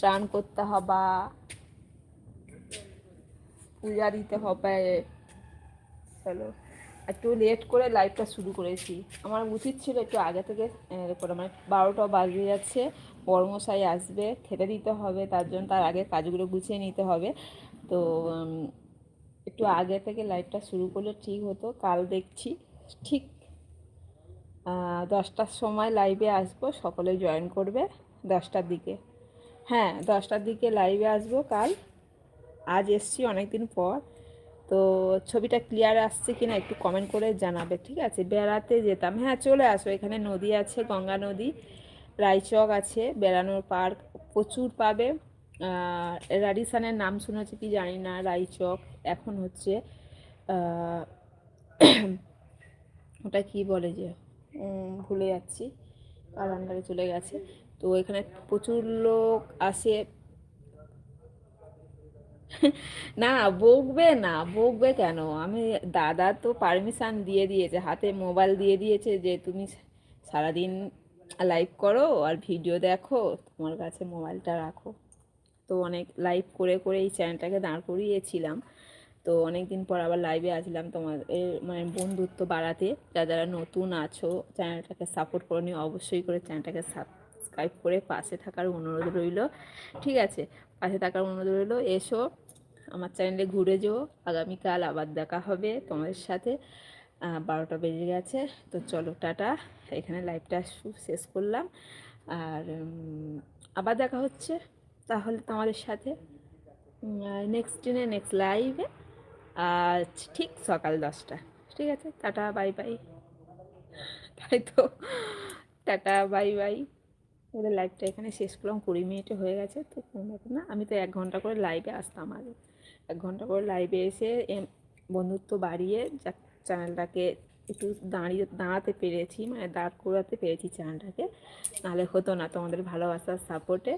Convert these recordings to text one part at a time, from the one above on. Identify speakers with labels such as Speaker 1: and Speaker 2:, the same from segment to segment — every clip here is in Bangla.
Speaker 1: স্নান করতে হবে, পূজা দিতে হবে। চলো, একটু লেট করে লাইভটা শুরু করেছি। আমার উচিত ছিল একটু আগে থেকে করে, মানে 12টা বাজে যাচ্ছে, বড়মশাই আসবে, খেতে দিতে হবে, তার জন্য তার আগে কাজগুলো গুছিয়ে নিতে হবে। তো একটু আগে থেকে লাইভটা শুরু করলে ঠিক হতো। কাল দেখছি ঠিক 10টার সময় লাইভে আসবো, সকলে জয়েন করবে 10টার দিকে। হ্যাঁ, 10টার দিকে লাইভে আসবো কাল। আজ এসছি অনেক দিন পর। তো ছবিটা ক্লিয়ার আসছে কিনা একটু কমেন্ট করে জানাবে, ঠিক আছে? বেড়াতে যেতাম, হ্যাঁ চলে আসো, এখানে নদী আছে, গঙ্গা নদী, রায়চক আছে, বেড়ানোর পার্ক প্রচুর পাবে। রাডিসানের নাম শুনেছি কি জানি না, রায়চক এখন হচ্ছে ওটা কি বলে যে, ভুলে যাচ্ছি, কার আন্ডারে চলে গেছে। তো এখানে প্রচুর লোক আসে। না, বকবে না, বকবে কেন? আমি, দাদা তো পারমিশন দিয়ে দিয়েছে, হাতে মোবাইল দিয়ে দিয়েছে যে তুমি সারাদিন লাইভ করো আর ভিডিও দেখো, তোমার কাছে মোবাইলটা রাখো। তো অনেক লাইভ করে করে এই চ্যানেলটাকে দাঁড় করিয়েছিলাম। তো অনেক দিন পর আবার লাইভে আসলাম তোমাদের মানে বন্ধুত্ব বাড়াতে। যারা যারা নতুন আছো চ্যানেলটাকে সাপোর্ট করে নিও, অবশ্যই করে চ্যানেলটাকে সাবস্ক্রাইব করে পাশে থাকার অনুরোধ রইল, ঠিক আছে? পাশে থাকার অনুরোধ রইল। এসো আমার চ্যানেলে ঘুরে যেও। আগামীকাল আবার দেখা হবে তোমাদের সাথে। 12টা বেজে গেছে। তো চলো টাটা, এখানে লাইভটা শেষ করলাম। আর আবার দেখা হচ্ছে তাহলে তোমাদের সাথে নেক্সট দিনে, নেক্সট লাইভে, আজ ঠিক সকাল 10টা। ঠিক আছে, টাটা বাই বাই। তাই তো, টাটা বাই বাই। ওদের লাইভটা এখানে শেষ করলাম, 20 মিনিটে হয়ে গেছে। তো কোনো ব্যাপার না, আমি তো 1 ঘন্টা করে লাইভে আসতাম আগে। 1 ঘন্টা করে লাইভে এসে বন্ধুত্ব বাড়িয়ে চ্যানেলটাকে একটু দাঁড়াতে পেরেছি, মানে দাঁড় করাতে পেরেছি চ্যানেলটাকে, নাহলে হতো না তোমাদের ভালোবাসার সাপোর্টে।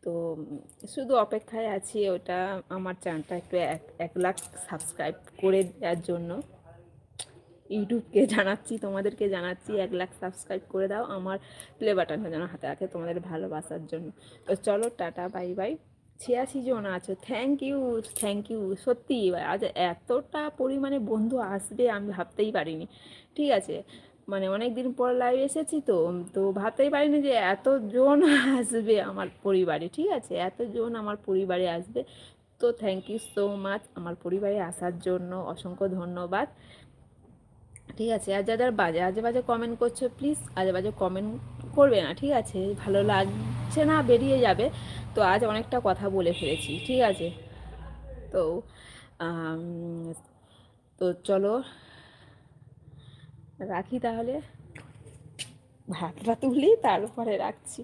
Speaker 1: তো শুধু অপেক্ষায় আছি ওটা, আমার চ্যানেলটা একটু 1 লাখ সাবস্ক্রাইব করে দেওয়ার জন্য। ইউটিউবকে জানাচ্ছি, তোমাদেরকে জানাচ্ছি, 1 লাখ সাবস্ক্রাইব করে দাও, আমার প্লে বাটনটা যেন হাতে রাখে তোমাদের ভালোবাসার জন্য। তো চলো টাটা বাই বাই। 86 জন আছো, থ্যাংক ইউ, থ্যাংক ইউ। সত্যি আজ এতটা পরিমাণে বন্ধু আসবে আমি ভাবতেই পারিনি, ঠিক আছে? মানে অনেক দিন পর লাইভ এসেছি, তো তো ভাবতেই পারিনি যে এতজন আসবে আমার পরিবারে, ঠিক আছে? এতজন আমার পরিবারে আসবে। তো থ্যাংক ইউ সো মাচ আমার পরিবারে আসার জন্য, অসংখ্য ধন্যবাদ, ঠিক আছে? আর যাদের বাজে আজে বাজে কমেন্ট করছো, প্লিজ আজে বাজে কমেন্ট করবে না, ঠিক আছে? ভালো লাগছে না, বেরিয়ে যাবে। তো আজ অনেকটা কথা বলে ফেলেছি, ঠিক আছে? তো আম, তো চলো রাখি তাহলে, ভাতটা তুলি তারপরে রাখছি।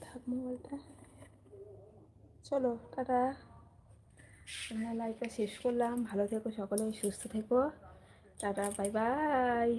Speaker 1: থাক মোবাইলটা। চলো টাটা, আমরা লাইভটা শেষ করলাম। ভালো থেকো সকলে, সুস্থ থেকো, টাটা বাই বাই।